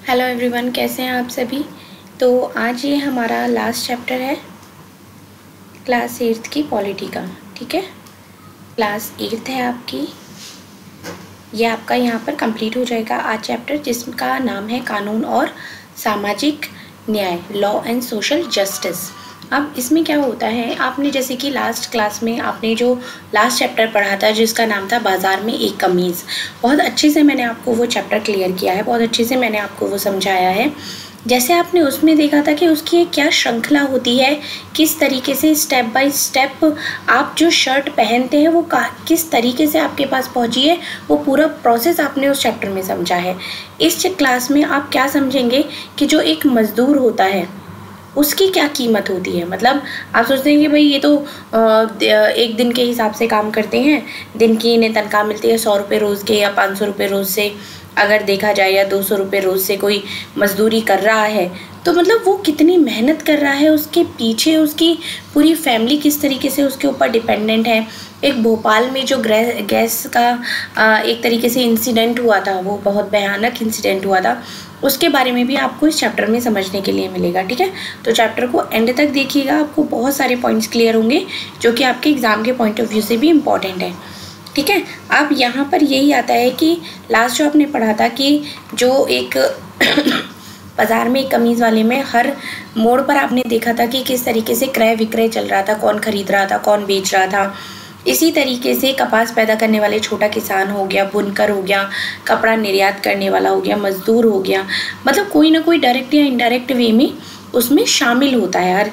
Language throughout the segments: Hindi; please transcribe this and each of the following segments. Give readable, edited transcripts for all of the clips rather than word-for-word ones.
हेलो एवरीवन, कैसे हैं आप सभी। तो आज ये हमारा लास्ट चैप्टर है क्लास 8th की पॉलिटी का। ठीक है, क्लास 8th है आपकी, ये आपका यहाँ पर कंप्लीट हो जाएगा आज चैप्टर, जिसका नाम है कानून और सामाजिक न्याय, लॉ एंड सोशल जस्टिस। अब इसमें क्या होता है, आपने जैसे कि लास्ट क्लास में आपने जो लास्ट चैप्टर पढ़ा था जिसका नाम था बाज़ार में एक कमीज़, बहुत अच्छे से मैंने आपको वो चैप्टर क्लियर किया है, बहुत अच्छे से मैंने आपको वो समझाया है। जैसे आपने उसमें देखा था कि उसकी एक क्या श्रृंखला होती है, किस तरीके से स्टेप बाय स्टेप आप जो शर्ट पहनते हैं वो किस तरीके से आपके पास पहुंची है, वो पूरा प्रोसेस आपने उस चैप्टर में समझा है। इस क्लास में आप क्या समझेंगे कि जो एक मज़दूर होता है उसकी क्या कीमत होती है। मतलब आप सोचते हैं कि भाई ये तो एक दिन के हिसाब से काम करते हैं, दिन की इन्हें तनख्वाह मिलती है 100 रुपये रोज़ के या 500 रुपये रोज़ से अगर देखा जाए, या 200 रुपये रोज़ से कोई मजदूरी कर रहा है, तो मतलब वो कितनी मेहनत कर रहा है, उसके पीछे उसकी पूरी फैमिली किस तरीके से उसके ऊपर डिपेंडेंट है। एक भोपाल में जो गैस का एक तरीके से इंसिडेंट हुआ था, वो बहुत भयानक इंसिडेंट हुआ था, उसके बारे में भी आपको इस चैप्टर में समझने के लिए मिलेगा। ठीक है, तो चैप्टर को एंड तक देखिएगा, आपको बहुत सारे पॉइंट्स क्लियर होंगे जो कि आपके एग्ज़ाम के पॉइंट ऑफ व्यू से भी इम्पॉर्टेंट है। ठीक है, अब यहाँ पर यही आता है कि लास्ट जो आपने पढ़ा था कि जो एक बाज़ार में एक कमीज़ वाले में हर मोड़ पर आपने देखा था कि किस तरीके से क्रय विक्रय चल रहा था, कौन खरीद रहा था, कौन बेच रहा था। इसी तरीके से कपास पैदा करने वाले छोटा किसान हो गया, बुनकर हो गया, कपड़ा निर्यात करने वाला हो गया, मजदूर हो गया, मतलब कोई ना कोई डायरेक्ट या इनडायरेक्ट वे में उसमें शामिल होता है। हर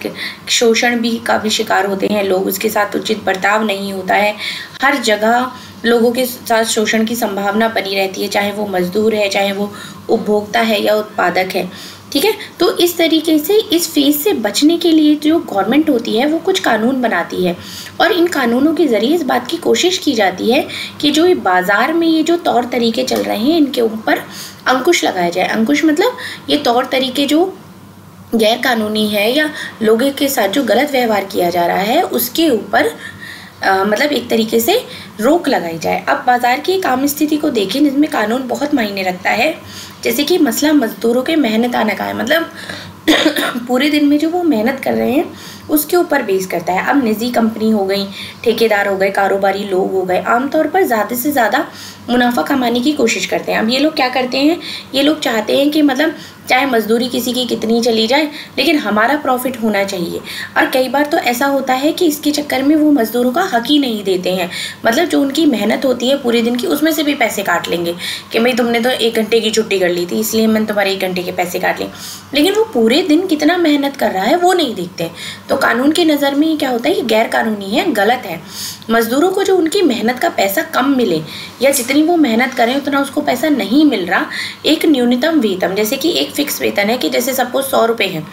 शोषण भी का भी शिकार होते हैं लोग, उसके साथ उचित बर्ताव नहीं होता है, हर जगह लोगों के साथ शोषण की संभावना बनी रहती है, चाहे वो मजदूर है, चाहे वो उपभोक्ता है या उत्पादक है। ठीक है, तो इस तरीके से इस फेज से बचने के लिए जो गवर्नमेंट होती है वो कुछ कानून बनाती है, और इन कानूनों के ज़रिए इस बात की कोशिश की जाती है कि जो ये बाज़ार में ये जो तौर तरीके चल रहे हैं इनके ऊपर अंकुश लगाया जाए। अंकुश मतलब ये तौर तरीके जो गैर कानूनी है या लोगों के साथ जो गलत व्यवहार किया जा रहा है उसके ऊपर मतलब एक तरीके से रोक लगाई जाए। अब बाज़ार की एक आम स्थिति को देखें जिसमें कानून बहुत मायने रखता है, जैसे कि मसला मजदूरों के मेहनताना का है, मतलब पूरे दिन में जो वो मेहनत कर रहे हैं उसके ऊपर बेस करता है। अब निजी कंपनी हो गई, ठेकेदार हो गए, कारोबारी लोग हो गए, आमतौर पर ज़्यादा से ज़्यादा मुनाफा कमाने की कोशिश करते हैं। अब ये लोग क्या करते हैं, ये लोग चाहते हैं कि मतलब चाहे मजदूरी किसी की कितनी चली जाए लेकिन हमारा प्रॉफिट होना चाहिए। और कई बार तो ऐसा होता है कि इसके चक्कर में वो मजदूरों का हक ही नहीं देते हैं, मतलब जो उनकी मेहनत होती है पूरे दिन की उसमें से भी पैसे काट लेंगे कि भाई तुमने तो 1 घंटे की छुट्टी कर ली थी इसलिए मैंने तुम्हारे 1 घंटे के पैसे काट लिए, लेकिन वो पूरे दिन कितना मेहनत कर रहा है वो नहीं देखते। तो कानून की नज़र में ये क्या होता है, ये गैर कानूनी है, गलत है। मजदूरों को जो उनकी मेहनत का पैसा कम मिले या जितनी वो मेहनत करें उतना उसको पैसा नहीं मिल रहा, एक न्यूनतम वेतन, जैसे कि एक फिक्स वेतन है कि जैसे सपोज 100 रुपये है,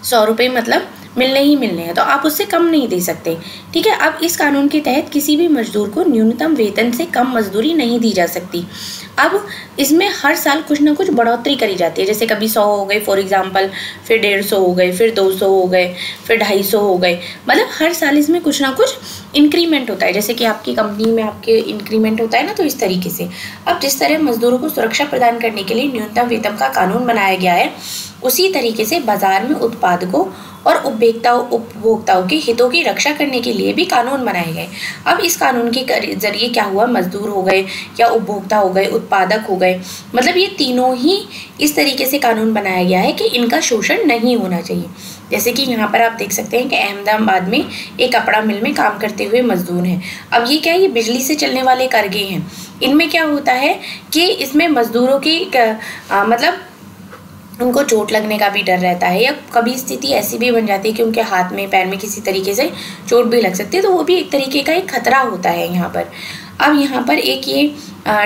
100 रुपये मतलब मिलने ही मिलने हैं, तो आप उससे कम नहीं दे सकते। ठीक है, अब इस कानून के तहत किसी भी मजदूर को न्यूनतम वेतन से कम मजदूरी नहीं दी जा सकती। अब इसमें हर साल कुछ ना कुछ बढ़ोतरी करी जाती है, जैसे कभी 100 हो गई फॉर एग्जांपल, फिर 150 हो गए, फिर 200 हो गए, फिर 250 हो गए, मतलब हर साल इसमें कुछ ना कुछ इंक्रीमेंट होता है, जैसे कि आपकी कंपनी में आपके इंक्रीमेंट होता है ना, तो इस तरीके से। अब जिस तरह मजदूरों को सुरक्षा प्रदान करने के लिए न्यूनतम वेतन का कानून बनाया गया है, उसी तरीके से बाजार में उत्पादकों और उपभोक्ताओं के हितों की रक्षा करने के लिए भी कानून बनाए गए। अब इस कानून के जरिए क्या हुआ, मजदूर हो गए या उपभोक्ता हो गए, उत्पादक हो गए, मतलब ये तीनों ही इस तरीके से कानून बनाया गया है कि इनका शोषण नहीं होना चाहिए। जैसे कि यहाँ पर आप देख सकते हैं कि अहमदाबाद में एक कपड़ा मिल में काम करते हुए मजदूर हैं। अब ये क्या है, ये बिजली से चलने वाले करघे हैं। इनमें क्या होता है कि इसमें मजदूरों की मतलब उनको चोट लगने का भी डर रहता है, या कभी स्थिति ऐसी भी बन जाती है कि उनके हाथ में पैर में किसी तरीके से चोट भी लग सकती है, तो वो भी एक तरीके का एक खतरा होता है यहाँ पर। अब यहाँ पर एक ये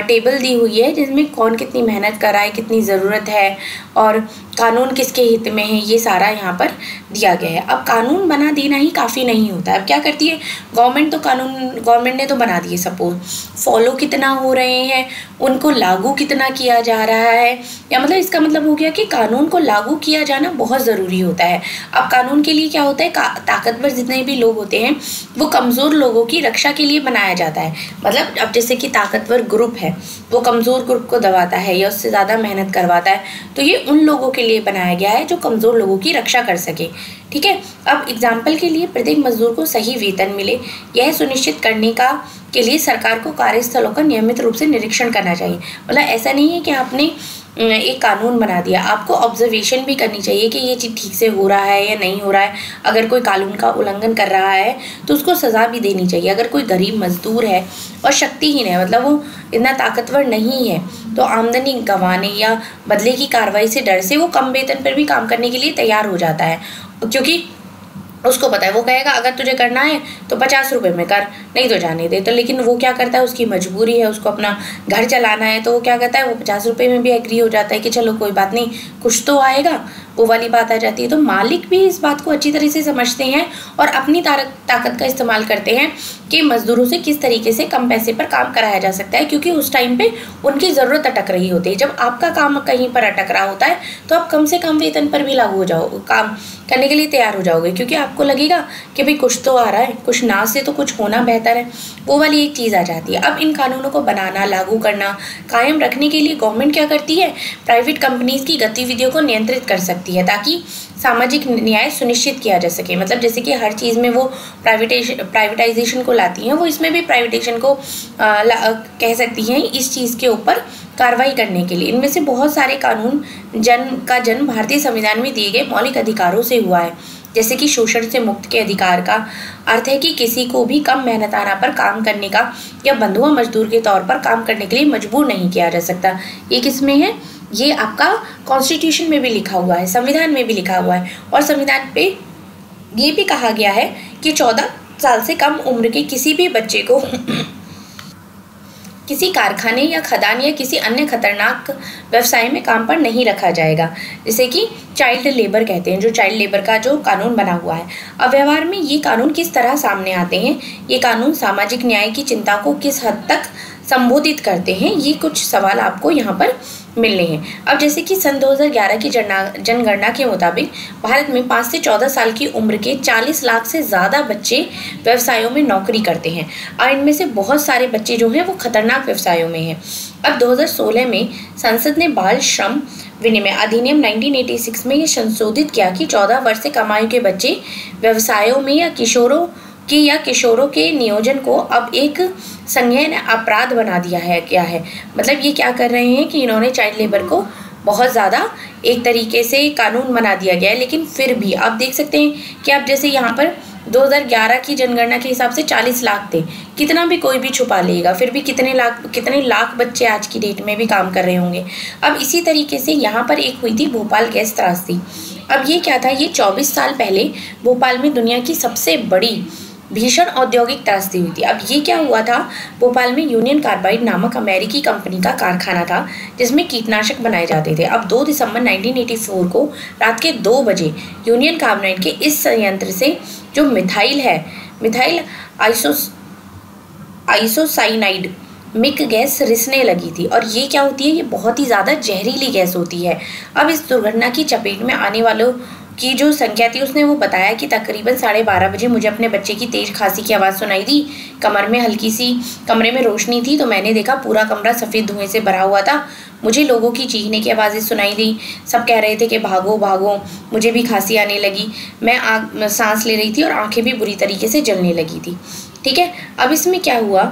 टेबल दी हुई है जिसमें कौन कितनी मेहनत कर रहा है, कितनी ज़रूरत है और कानून किसके हित में है, ये सारा यहाँ पर दिया गया है। अब कानून बना देना ही काफ़ी नहीं होता है। अब क्या करती है गवर्नमेंट, तो गवर्नमेंट ने तो बना दिए, सपोज फॉलो कितना हो रहे हैं, उनको लागू कितना किया जा रहा है, या मतलब इसका मतलब हो गया कि कानून को लागू किया जाना बहुत ज़रूरी होता है। अब कानून के लिए क्या होता है, ताकतवर जितने भी लोग होते हैं वो कमज़ोर लोगों की रक्षा के लिए बनाया जाता है। मतलब अब जैसे कि ताकतवर ग्रुप ग्रुप है वो कमज़ोर ग्रुप को दबाता है या उससे ज़्यादा मेहनत करवाता है, तो ये उन लोगों के लिए बनाया गया है जो कमज़ोर लोगों की रक्षा कर सके। ठीक है, अब एग्जाम्पल के लिए प्रत्येक मजदूर को सही वेतन मिले, यह सुनिश्चित करने के लिए सरकार को कार्यस्थलों का नियमित रूप से निरीक्षण करना चाहिए। मतलब ऐसा नहीं है कि आपने एक कानून बना दिया, आपको ऑब्जर्वेशन भी करनी चाहिए कि ये चीज़ ठीक से हो रहा है या नहीं हो रहा है। अगर कोई कानून का उल्लंघन कर रहा है तो उसको सज़ा भी देनी चाहिए। अगर कोई गरीब मजदूर है और शक्तिहीन है, मतलब वो इतना ताकतवर नहीं है, तो आमदनी गंवाने या बदले की कार्रवाई से डर से वो कम वेतन पर भी काम करने के लिए तैयार हो जाता है, क्योंकि उसको पता है, वो कहेगा अगर तुझे करना है तो 50 रुपये में कर, नहीं तो जाने दे। तो लेकिन वो क्या करता है, उसकी मजबूरी है, उसको अपना घर चलाना है, तो वो क्या करता है, वो 50 रुपये में भी एग्री हो जाता है कि चलो कोई बात नहीं, कुछ तो आएगा, वो वाली बात आ जाती है। तो मालिक भी इस बात को अच्छी तरह से समझते हैं और अपनी ताकत का इस्तेमाल करते हैं कि मजदूरों से किस तरीके से कम पैसे पर काम कराया जा सकता है, क्योंकि उस टाइम पे उनकी ज़रूरत अटक रही होती है। जब आपका काम कहीं पर अटक रहा होता है तो आप कम से कम वेतन पर भी लागू हो जाओ, काम करने के लिए तैयार हो जाओगे, क्योंकि आपको लगेगा कि भाई कुछ तो आ रहा है, कुछ ना से तो कुछ होना बेहतर है, वो वाली एक चीज़ आ जाती है। अब इन कानूनों को बनाना, लागू करना, कायम रखने के लिए गवर्नमेंट क्या करती है, प्राइवेट कंपनीज की गतिविधियों को नियंत्रित कर सकती है ताकि सामाजिक न्याय सुनिश्चित किया जा सके। मतलब जैसे कि हर चीज़ में वो प्राइवेटाइजेशन को लाती हैं, वो इसमें भी प्राइवेटाइजेशन को कह सकती हैं इस चीज़ के ऊपर कार्रवाई करने के लिए। इनमें से बहुत सारे कानून जन्म भारतीय संविधान में दिए गए मौलिक अधिकारों से हुआ है, जैसे कि शोषण से मुक्त के अधिकार का अर्थ है कि किसी को भी कम मेहनताना पर काम करने का या बंधुआ मजदूर के तौर पर काम करने के लिए मजबूर नहीं किया जा सकता। ये किसमें है, ये आपका कॉन्स्टिट्यूशन में भी लिखा हुआ है, संविधान में भी लिखा हुआ है। और संविधान पे ये भी कहा गया है कि 14 साल से कम उम्र के किसी भी बच्चे को किसी कारखाने या खदान या किसी अन्य खतरनाक व्यवसाय में काम पर नहीं रखा जाएगा, जिसे कि चाइल्ड लेबर कहते हैं, जो चाइल्ड लेबर का जो कानून बना हुआ है। अब व्यवहार में ये कानून किस तरह सामने आते हैं, ये कानून सामाजिक न्याय की चिंता को किस हद तक संबोधित करते हैं, ये कुछ सवाल आपको यहाँ पर मिलने हैं। अब जैसे कि सन 2011 की जनगणना के मुताबिक भारत में 5 से 14 साल की उम्र के 40 लाख से ज़्यादा बच्चे व्यवसायों में नौकरी करते हैं और इनमें से बहुत सारे बच्चे जो हैं वो खतरनाक व्यवसायों में हैं। अब 2016 में संसद ने बाल श्रम विनिमय अधिनियम 1986 में ये संशोधित किया कि 14 वर्ष से कम आयु के बच्चे व्यवसायों में या किशोरों के नियोजन को अब एक संज्ञेय अपराध बना दिया है। क्या है मतलब, ये क्या कर रहे हैं कि इन्होंने चाइल्ड लेबर को बहुत ज़्यादा एक तरीके से कानून बना दिया गया है। लेकिन फिर भी आप देख सकते हैं कि अब जैसे यहाँ पर 2011 की जनगणना के हिसाब से 40 लाख थे, कितना भी कोई भी छुपा लेगा, फिर भी कितने लाख बच्चे आज की डेट में भी काम कर रहे होंगे। अब इसी तरीके से यहाँ पर एक हुई थी भोपाल गैस त्रासदी। अब ये क्या था, ये 24 साल पहले भोपाल में दुनिया की सबसे बड़ी भीषण औद्योगिक त्रासदी हुई थी। अब ये क्या हुआ था, भोपाल में यूनियन कार्बाइड नामक अमेरिकी कंपनी का कारखाना था जिसमें कीटनाशक बनाए जाते थे। अब 2 दिसंबर 1984 को रात के 2 बजे यूनियन कार्बाइड के इस संयंत्र से जो मिथाइल आइसोसाइनाइड मिक गैस रिसने लगी थी। और ये क्या होती है, ये बहुत ही ज़्यादा जहरीली गैस होती है। अब इस दुर्घटना की चपेट में आने वालों की जो संख्या थी, उसने वो बताया कि तकरीबन 12:30 बजे मुझे अपने बच्चे की तेज खांसी की आवाज़ सुनाई दी। कमरे में रोशनी थी तो मैंने देखा पूरा कमरा सफ़ेद धुएं से भरा हुआ था। मुझे लोगों की चीखने की आवाज़ें सुनाई दी, सब कह रहे थे कि भागो भागो। मुझे भी खांसी आने लगी, मैं सांस ले रही थी और आंखें भी बुरी तरीके से जलने लगी थी। ठीक है, अब इसमें क्या हुआ,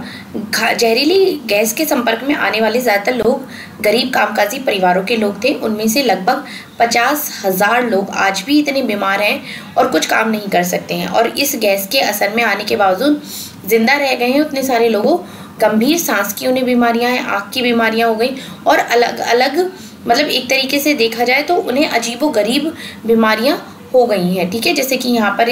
जहरीली गैस के संपर्क में आने वाले ज़्यादातर लोग गरीब कामकाजी परिवारों के लोग थे। उनमें से लगभग 50,000 लोग आज भी इतने बीमार हैं और कुछ काम नहीं कर सकते हैं और इस गैस के असर में आने के बावजूद जिंदा रह गए हैं। उतने सारे लोगों गंभीर सांस की उन्हें बीमारियां हैं, आँख की बीमारियां हो गई और अलग अलग मतलब एक तरीके से देखा जाए तो उन्हें अजीबोगरीब बीमारियां हो गई हैं। ठीक है, जैसे कि यहाँ पर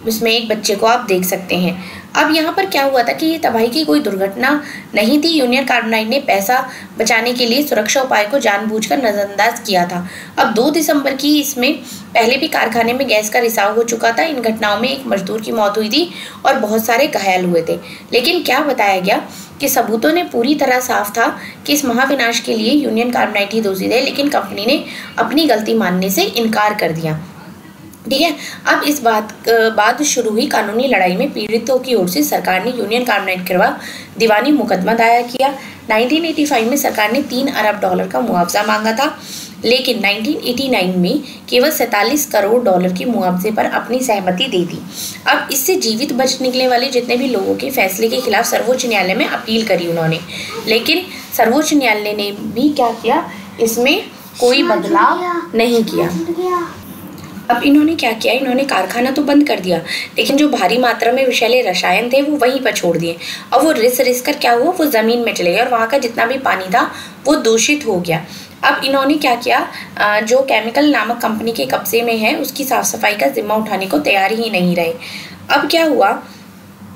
इसमें एक बच्चे को आप देख सकते हैं। अब यहाँ पर क्या हुआ था कि ये तबाही की कोई दुर्घटना नहीं थी। यूनियन कार्बाइड ने पैसा बचाने के लिए सुरक्षा उपाय को जानबूझकर नज़रअंदाज किया था। अब 2 दिसंबर की इसमें पहले भी कारखाने में गैस का रिसाव हो चुका था। इन घटनाओं में एक मजदूर की मौत हुई थी और बहुत सारे घायल हुए थे। लेकिन क्या बताया गया कि सबूतों ने पूरी तरह साफ था कि इस महाविनाश के लिए यूनियन कार्बाइड ही दोषी थे, लेकिन कंपनी ने अपनी गलती मानने से इनकार कर दिया। ठीक है। अब इस बाद शुरू हुई कानूनी लड़ाई में पीड़ितों की ओर से सरकार ने यूनियन कार्बाइड के खिलाफ दीवानी मुकदमा दायर किया। 1985 में सरकार ने $3 अरब का मुआवजा मांगा था, लेकिन 1989 में केवल $47 करोड़ की मुआवजे पर अपनी सहमति दे दी। अब इससे जीवित बच निकलने वाले जितने भी लोगों के फैसले के खिलाफ सर्वोच्च न्यायालय में अपील करी उन्होंने, लेकिन सर्वोच्च न्यायालय ने भी क्या किया, इसमें कोई बदलाव नहीं किया। अब इन्होंने क्या किया, इन्होंने कारखाना तो बंद कर दिया, लेकिन जो भारी मात्रा में विषैले रसायन थे वो वहीं पर छोड़ दिए। और वो रिस कर क्या हुआ, वो ज़मीन में चले गए और वहाँ का जितना भी पानी था वो दूषित हो गया। अब इन्होंने क्या किया, जो केमिकल नामक कंपनी के कब्जे में है उसकी साफ सफाई का जिम्मा उठाने को तैयार ही नहीं रहे। अब क्या हुआ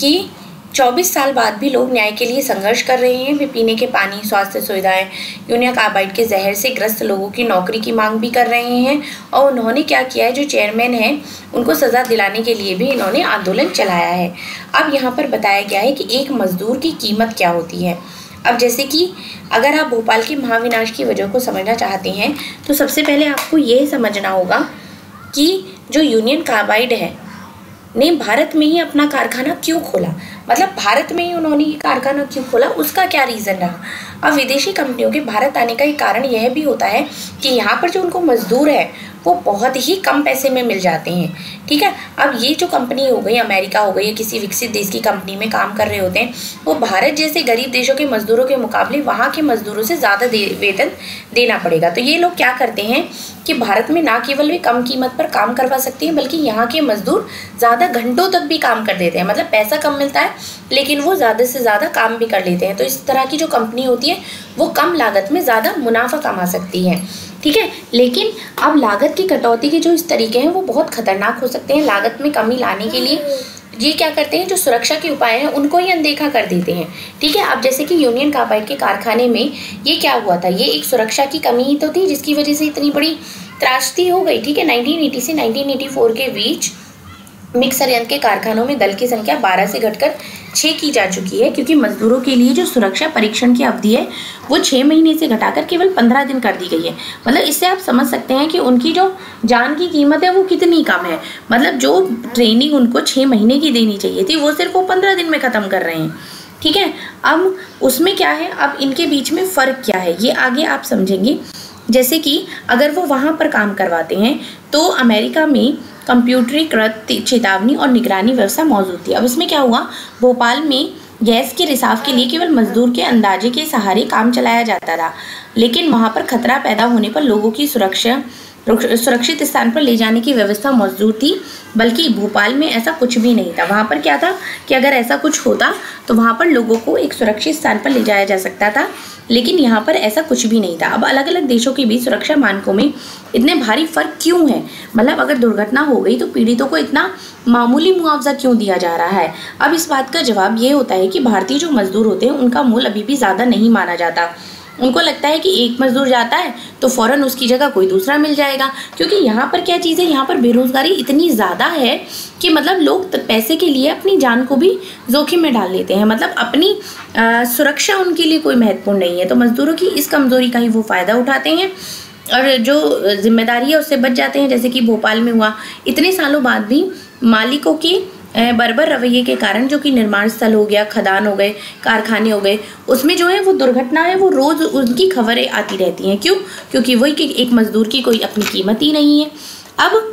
कि 24 साल बाद भी लोग न्याय के लिए संघर्ष कर रहे हैं। वे पीने के पानी, स्वास्थ्य सुविधाएं, यूनियन कार्बाइड के जहर से ग्रस्त लोगों की नौकरी की मांग भी कर रहे हैं। और उन्होंने क्या किया है, जो चेयरमैन हैं उनको सज़ा दिलाने के लिए भी इन्होंने आंदोलन चलाया है। अब यहाँ पर बताया गया है कि एक मजदूर की कीमत क्या होती है। अब जैसे कि अगर आप भोपाल के महाविनाश की वजह को समझना चाहते हैं तो सबसे पहले आपको ये समझना होगा कि जो यूनियन कार्बाइड है ने भारत में ही अपना कारखाना क्यों खोला, मतलब भारत में ही उन्होंने ये कारखाना क्यों खोला, उसका क्या रीज़न रहा। अब विदेशी कंपनियों के भारत आने का एक कारण यह भी होता है कि यहाँ पर जो उनको मजदूर है वो बहुत ही कम पैसे में मिल जाते हैं। ठीक है। अब ये जो कंपनी हो गई, अमेरिका हो गई या किसी विकसित देश की कंपनी में काम कर रहे होते हैं, वो भारत जैसे गरीब देशों के मजदूरों के मुकाबले वहाँ के मजदूरों से ज़्यादा वेतन देना पड़ेगा। तो ये लोग क्या करते हैं कि भारत में ना केवल वे कम कीमत पर काम करवा सकते हैं, बल्कि यहाँ के मजदूर ज़्यादा घंटों तक भी काम कर देते हैं। मतलब पैसा कम मिलता है लेकिन वो ज़्यादा से ज़्यादा काम भी कर लेते हैं। तो इस तरह की जो कंपनी होती है वो कम लागत में ज़्यादा मुनाफा कमा सकती है। ठीक है। लेकिन अब लागत की कटौती के जो इस तरीके हैं वो बहुत खतरनाक हो सकते हैं। लागत में कमी लाने के लिए ये क्या करते हैं, जो सुरक्षा के उपाय हैं उनको ही अनदेखा कर देते हैं। ठीक है। अब जैसे कि यूनियन कार्बाइड के कारखाने में ये क्या हुआ था, ये एक सुरक्षा की कमी ही तो थी जिसकी वजह से इतनी बड़ी त्रासदी हो गई। ठीक है। 1980 से 1984 के बीच मिक्स संयंत्र के कारखानों में दल की संख्या 12 से घटकर 6 की जा चुकी है, क्योंकि मजदूरों के लिए जो सुरक्षा परीक्षण की अवधि है वो 6 महीने से घटाकर केवल 15 दिन कर दी गई है। मतलब इससे आप समझ सकते हैं कि उनकी जो जान की कीमत है वो कितनी कम है। मतलब जो ट्रेनिंग उनको 6 महीने की देनी चाहिए थी वो सिर्फ वो 15 दिन में ख़त्म कर रहे हैं। ठीक है। अब उसमें क्या है, अब इनके बीच में फ़र्क क्या है ये आगे आप समझेंगे। जैसे कि अगर वो वहाँ पर काम करवाते हैं तो अमेरिका में कंप्यूटरीकृत चेतावनी और निगरानी व्यवस्था मौजूद थी। अब इसमें क्या हुआ, भोपाल में गैस के रिसाव के लिए केवल मजदूर के अंदाजे के सहारे काम चलाया जाता था, लेकिन वहाँ पर खतरा पैदा होने पर लोगों की सुरक्षित स्थान पर ले जाने की व्यवस्था मौजूद थी। बल्कि भोपाल में ऐसा कुछ भी नहीं था। वहाँ पर क्या था कि अगर ऐसा कुछ होता तो वहाँ पर लोगों को एक सुरक्षित स्थान पर ले जाया जा सकता था, लेकिन यहाँ पर ऐसा कुछ भी नहीं था। अब अलग अलग देशों के बीच सुरक्षा मानकों में इतने भारी फर्क क्यों है, मतलब अगर दुर्घटना हो गई तो पीड़ितों को इतना मामूली मुआवजा क्यों दिया जा रहा है। अब इस बात का जवाब ये होता है कि भारतीय जो मजदूर होते हैं उनका मूल्य अभी भी ज़्यादा नहीं माना जाता। उनको लगता है कि एक मजदूर जाता है तो फ़ौरन उसकी जगह कोई दूसरा मिल जाएगा, क्योंकि यहाँ पर क्या चीज़ है, यहाँ पर बेरोज़गारी इतनी ज़्यादा है कि मतलब लोग पैसे के लिए अपनी जान को भी जोखिम में डाल लेते हैं। मतलब अपनी सुरक्षा उनके लिए कोई महत्वपूर्ण नहीं है। तो मज़दूरों की इस कमज़ोरी का ही वो फ़ायदा उठाते हैं और जो जिम्मेदारी है उससे बच जाते हैं। जैसे कि भोपाल में हुआ, इतने सालों बाद भी मालिकों के बर्बर रवैये के कारण, जो कि निर्माण स्थल हो गया, खदान हो गए, कारखाने हो गए, उसमें जो है वो दुर्घटना है वो रोज़ उनकी खबरें आती रहती हैं। क्यों? क्योंकि वही कि एक मजदूर की कोई अपनी कीमत ही नहीं है। अब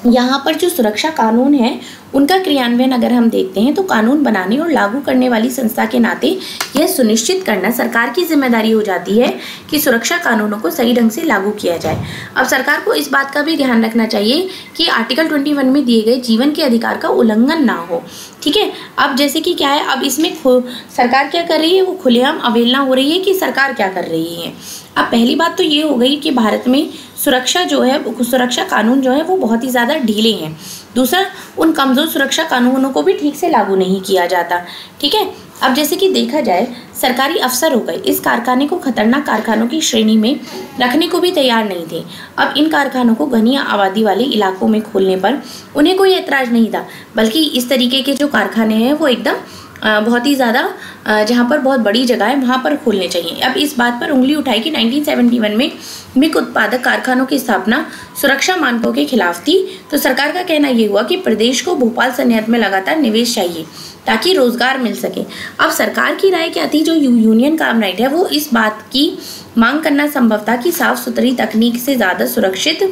यहाँ पर जो सुरक्षा कानून है उनका क्रियान्वयन अगर हम देखते हैं तो कानून बनाने और लागू करने वाली संस्था के नाते यह सुनिश्चित करना सरकार की जिम्मेदारी हो जाती है कि सुरक्षा कानूनों को सही ढंग से लागू किया जाए। अब सरकार को इस बात का भी ध्यान रखना चाहिए कि आर्टिकल 21 में दिए गए जीवन के अधिकार का उल्लंघन ना हो। ठीक है। अब जैसे कि क्या है, अब इसमें सरकार क्या कर रही है, वो खुलेआम अवहेलना हो रही है कि सरकार क्या कर रही है। अब पहली बात तो ये हो गई कि भारत में सुरक्षा कानून जो है वो बहुत ही ज़्यादा ढीले हैं। दूसरा, उन कमज़ोर सुरक्षा कानूनों को भी ठीक से लागू नहीं किया जाता। ठीक है। अब जैसे कि देखा जाए, सरकारी अफसर हो गए इस कारखाने को खतरनाक कारखानों की श्रेणी में रखने को भी तैयार नहीं थे। अब इन कारखानों को घनी आबादी वाले इलाकों में खोलने पर उन्हें कोई ऐतराज़ नहीं था, बल्कि इस तरीके के जो कारखाने हैं वो एकदम बहुत ही ज़्यादा जहाँ पर बहुत बड़ी जगह है वहाँ पर खोलने चाहिए। अब इस बात पर उंगली उठाई कि 1971 में मिग उत्पादक कारखानों की स्थापना सुरक्षा मानकों के खिलाफ थी, तो सरकार का कहना ये हुआ कि प्रदेश को भोपाल संयंत्र में लगातार निवेश चाहिए ताकि रोजगार मिल सके। अब सरकार की राय क्या थी, जो यूनियन कार्बाइड है वो इस बात की मांग करना संभव था कि साफ सुथरी तकनीक से ज़्यादा सुरक्षित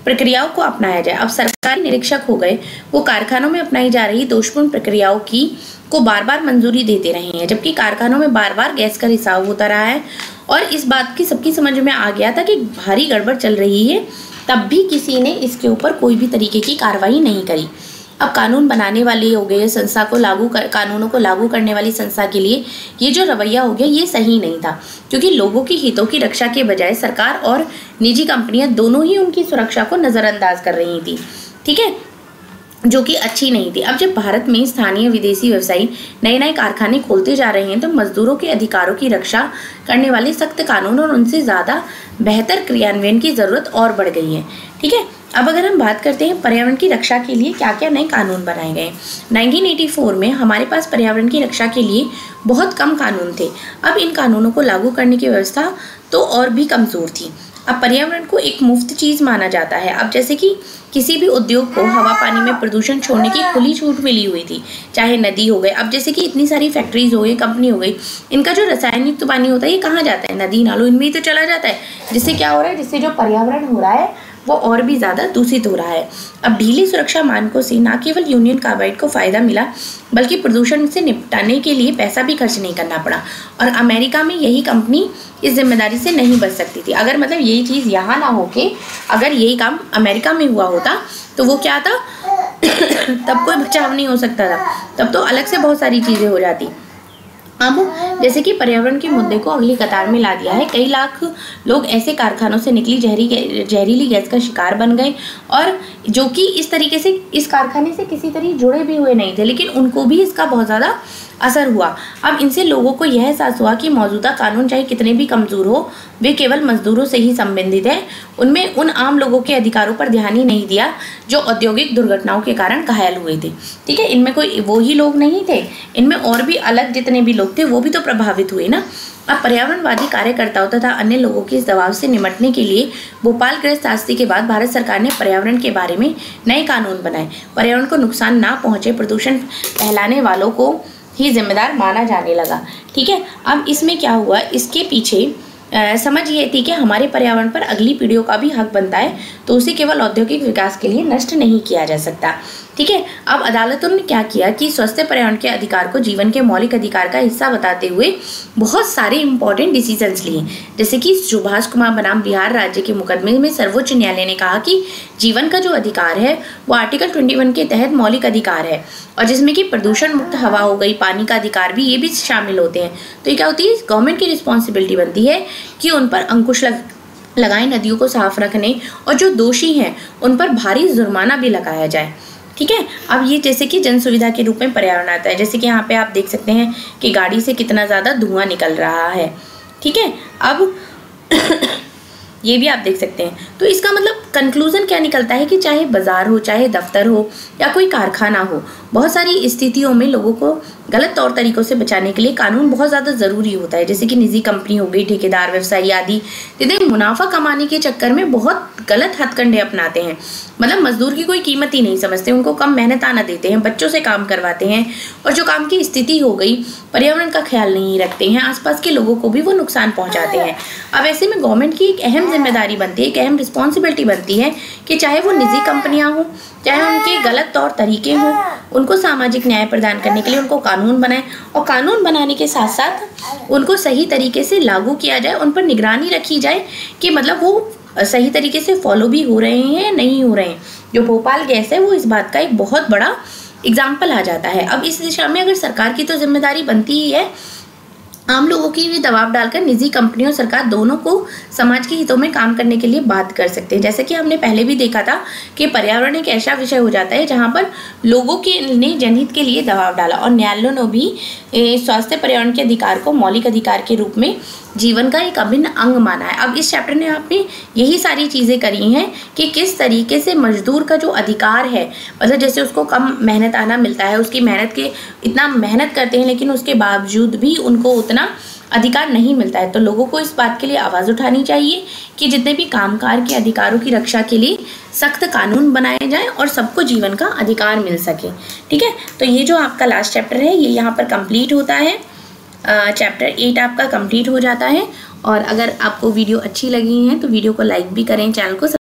प्रक्रियाओं को अपनाया जाए। अब सरकारी निरीक्षक हो गए, वो कारखानों में अपनाई जा रही दोषपूर्ण प्रक्रियाओं को बार बार मंजूरी देते रहे हैं, जबकि कारखानों में बार बार गैस का रिसाव होता रहा है और इस बात की सबकी समझ में आ गया था कि भारी गड़बड़ चल रही है, तब भी किसी ने इसके ऊपर कोई भी तरीके की कार्रवाई नहीं करी। अब कानून बनाने वाले हो गए, कानूनों को लागू करने वाली संस्था के लिए ये जो रवैया हो गया ये सही नहीं था, क्योंकि लोगों के हितों की रक्षा के बजाय सरकार और निजी कंपनियां दोनों ही उनकी सुरक्षा को नज़रअंदाज कर रही थी, ठीक है, जो कि अच्छी नहीं थी। अब जब भारत में स्थानीय विदेशी व्यवसायी नए नए कारखाने खोलते जा रहे हैं, तो मजदूरों के अधिकारों की रक्षा करने वाले सख्त कानून और उनसे ज़्यादा बेहतर क्रियान्वयन की ज़रूरत और बढ़ गई है, ठीक है। अब अगर हम बात करते हैं पर्यावरण की रक्षा के लिए क्या क्या नए कानून बनाए गए। 1984 में हमारे पास पर्यावरण की रक्षा के लिए बहुत कम कानून थे। अब इन कानूनों को लागू करने की व्यवस्था तो और भी कमज़ोर थी। अब पर्यावरण को एक मुफ्त चीज़ माना जाता है। अब जैसे कि किसी भी उद्योग को हवा पानी में प्रदूषण छोड़ने की खुली छूट मिली हुई थी, चाहे नदी हो गए। अब जैसे कि इतनी सारी फैक्ट्रीज हो गई, कंपनी हो गई, इनका जो रसायन युक्त पानी होता है ये कहाँ जाता है, नदी नालों इनमें ही तो चला जाता है, जिससे क्या हो रहा है, जिससे जो पर्यावरण हो रहा है वो और भी ज़्यादा दूषित हो रहा है। अब ढीली सुरक्षा मानकों से न केवल यूनियन कार्बाइड को फ़ायदा मिला, बल्कि प्रदूषण से निपटाने के लिए पैसा भी खर्च नहीं करना पड़ा, और अमेरिका में यही कंपनी इस जिम्मेदारी से नहीं बच सकती थी। अगर मतलब यही चीज़ यहाँ ना होके अगर यही काम अमेरिका में हुआ होता तो वो क्या था तब कोई बचाव नहीं हो सकता था, तब तो अलग से बहुत सारी चीज़ें हो जाती। अब जैसे कि पर्यावरण के मुद्दे को अगली कतार में ला दिया है। कई लाख लोग ऐसे कारखानों से निकली जहरीली गैस का शिकार बन गए, और जो कि इस तरीके से इस कारखाने से किसी तरह जुड़े भी हुए नहीं थे, लेकिन उनको भी इसका बहुत ज़्यादा असर हुआ। अब इनसे लोगों को यह एहसास हुआ कि मौजूदा कानून चाहे कितने भी कमज़ोर हो, वे केवल मजदूरों से ही संबंधित है। उनमें उन आम लोगों के अधिकारों पर ध्यान ही नहीं दिया जो औद्योगिक दुर्घटनाओं के कारण घायल हुए थे, ठीक है। इनमें कोई वो ही लोग नहीं थे, इनमें और भी अलग जितने भी लोग थे वो भी तो प्रभावित हुए ना। अब पर्यावरणवादी कार्यकर्ताओं तथा अन्य लोगों के इस दबाव से निपटने के लिए भोपाल गृह त्रासदी के बाद भारत सरकार ने पर्यावरण के बारे में नए कानून बनाए। पर्यावरण को नुकसान ना पहुंचे, प्रदूषण फैलाने वालों को ही जिम्मेदार माना जाने लगा, ठीक है। अब इसमें क्या हुआ, इसके पीछे समझ ये थी कि हमारे पर्यावरण पर अगली पीढ़ियों का भी हक बनता है, तो उसे केवल औद्योगिक विकास के लिए नष्ट नहीं किया जा सकता, ठीक है। अब अदालतों ने क्या किया कि स्वस्थ पर्यावरण के अधिकार को जीवन के मौलिक अधिकार का हिस्सा बताते हुए बहुत सारे इंपॉर्टेंट डिसीजंस लिए। जैसे कि सुभाष कुमार बनाम बिहार राज्य के मुकदमे में सर्वोच्च न्यायालय ने कहा कि जीवन का जो अधिकार है वो आर्टिकल 21 के तहत मौलिक अधिकार है, और जिसमें कि प्रदूषण मुक्त हवा हो गई, पानी का अधिकार भी, ये भी शामिल होते हैं। तो ये क्या होती है, गवर्नमेंट की रिस्पॉन्सिबिलिटी बनती है कि उन पर अंकुश लगाए, नदियों को साफ रखने, और जो दोषी हैं उन पर भारी जुर्माना भी लगाया जाए, ठीक है। अब ये जैसे कि जन सुविधा के रूप में पर्यावरण आता है, जैसे कि यहाँ पे आप देख सकते हैं कि गाड़ी से कितना ज़्यादा धुआं निकल रहा है, ठीक है। अब ये भी आप देख सकते हैं। तो इसका मतलब कंक्लूजन क्या निकलता है कि चाहे बाजार हो, चाहे दफ्तर हो, या कोई कारखाना हो, बहुत सारी स्थितियों में लोगों को गलत तौर तरीकों से बचाने के लिए कानून बहुत ज़्यादा ज़रूरी होता है। जैसे कि निजी कंपनी हो गई, ठेकेदार व्यवसायी आदि, जिन्हें मुनाफा कमाने के चक्कर में बहुत गलत हथकंडे अपनाते हैं। मतलब मजदूर की कोई कीमत ही नहीं समझते, उनको कम मेहनताना देते हैं, बच्चों से काम करवाते हैं, और जो काम की स्थिति हो गई पर्यावरण का ख्याल नहीं रखते हैं, आसपास के लोगों को भी वो नुकसान पहुंचाते हैं। अब ऐसे में गवर्नमेंट की एक अहम जिम्मेदारी बनती है, एक अहम रिस्पॉन्सिबिलिटी बनती है कि चाहे वो निजी कंपनियां हों, चाहे उनके गलत तौर तरीके हों, उनको सामाजिक न्याय प्रदान करने के लिए उनको कानून बनाए, और कानून बनाने के साथ साथ उनको सही तरीके से लागू किया जाए, उन पर निगरानी रखी जाए कि मतलब वो सही तरीके से फॉलो भी हो रहे हैं या नहीं हो रहे हैं। जो भोपाल गैस है वो इस बात का एक बहुत बड़ा एग्जाम्पल आ जाता है। अब इस दिशा में अगर सरकार की तो जिम्मेदारी बनती ही है, आम लोगों की भी दबाव डालकर निजी कंपनियों, सरकार दोनों को समाज के हितों में काम करने के लिए बात कर सकते हैं। जैसे कि हमने पहले भी देखा था कि पर्यावरण एक ऐसा विषय हो जाता है जहां पर लोगों के ने जनहित के लिए दबाव डाला, और न्यायालयों ने भी स्वास्थ्य पर्यावरण के अधिकार को मौलिक अधिकार के रूप में जीवन का एक अभिन्न अंग माना है। अब इस चैप्टर में आपने यही सारी चीज़ें करी हैं कि किस तरीके से मजदूर का जो अधिकार है, मतलब जैसे उसको कम मेहनत आना मिलता है, उसकी मेहनत के इतना मेहनत करते हैं लेकिन उसके बावजूद भी उनको उतना अधिकार नहीं मिलता है। तो लोगों को इस बात के लिए आवाज़ उठानी चाहिए कि जितने भी कामगार के अधिकारों की रक्षा के लिए सख्त कानून बनाए जाएं और सबको जीवन का अधिकार मिल सके। ठीक है, तो ये जो आपका लास्ट चैप्टर है ये यहाँ पर कंप्लीट होता है। चैप्टर 8 आपका कंप्लीट हो जाता है। और अगर आपको वीडियो अच्छी लगी है तो वीडियो को लाइक भी करें, चैनल को